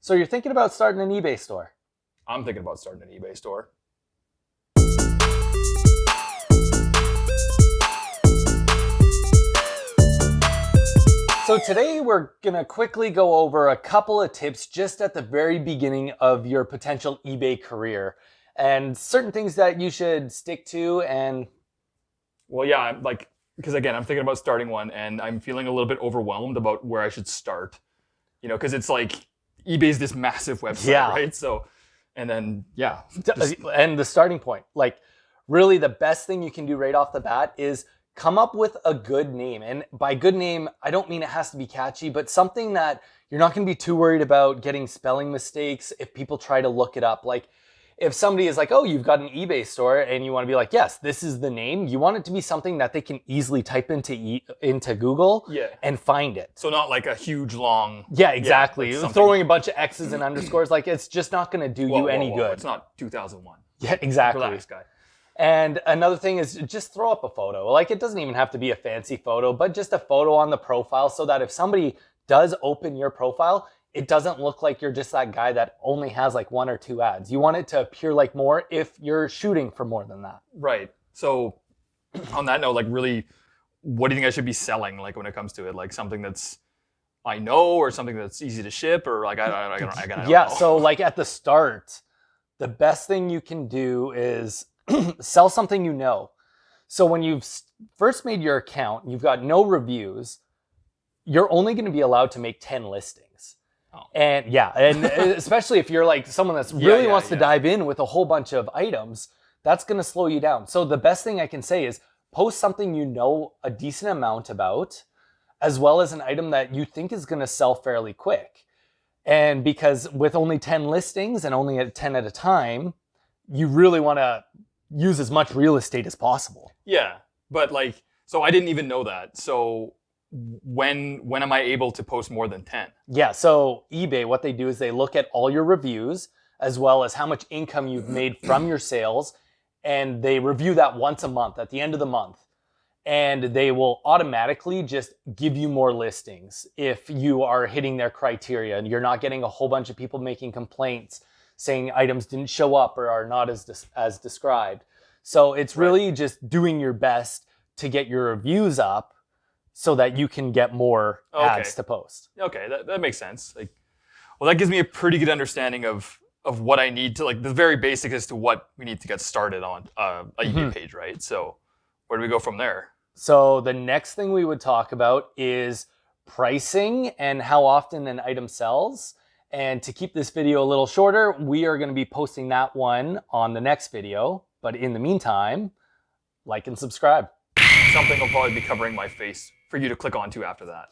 So you're thinking about starting an eBay store? I'm thinking about starting an eBay store. So today we're gonna quickly go over a couple of tips just at the very beginning of your potential eBay career and certain things that you should stick to. And Well, yeah, because again, I'm thinking about starting one and I'm feeling a little bit overwhelmed about where I should start. Because it's like eBay's this massive website, Yeah. right? So, and then, yeah. and the starting point, like really the best thing you can do right off the bat is come up with a good name. And by good name, I don't mean it has to be catchy, but something that you're not going to be too worried about getting spelling mistakes if people try to look it up. Like if somebody is like, oh, you've got an eBay store, and you want to be like, yes, this is the name. You want it to be something that they can easily type into Google and find it. So not like a huge long... Yeah, exactly. like Throwing a bunch of X's and underscores, like it's just not going to do you any good. It's not 2001. Yeah, exactly. Relax, guy. And another thing is just throw up a photo. Like it doesn't even have to be a fancy photo, but just a photo on the profile so that if somebody does open your profile, it doesn't look like you're just that guy that only has like 1 or 2 ads. You want it to appear like more if you're shooting for more than that. Right. So on that note, like really, what do you think I should be selling like when it comes to it? Like something that's I know or something that's easy to ship or like I don't Yeah, know. so like at the start, the best thing you can do is sell something you know. So when you've first made your account, you've got no reviews, you're only going to be allowed to make 10 listings. Oh. And yeah, and especially if you're like someone that's really wants to dive in with a whole bunch of items, that's going to slow you down. So the best thing I can say is post something you know a decent amount about, as well as an item that you think is going to sell fairly quick. And because with only 10 listings and only at 10 at a time, you really want to use as much real estate as possible. Yeah, but like, so I didn't even know that. So when am I able to post more than 10? Yeah, so eBay, what they do is they look at all your reviews as well as how much income you've made from your sales, and they review that once a month at the end of the month. And they will automatically just give you more listings if you are hitting their criteria and you're not getting a whole bunch of people making complaints saying items didn't show up or are not as described. So it's really just doing your best to get your reviews up so that you can get more ads to post. Okay, that makes sense. Like, well, that gives me a pretty good understanding of what I need to, like the very basic as to what we need to get started on a eBay page, right? So where do we go from there? So the next thing we would talk about is pricing and how often an item sells. And to keep this video a little shorter, we are going to be posting that one on the next video. But in the meantime, like and subscribe. Something will probably be covering my face for you to click onto after that.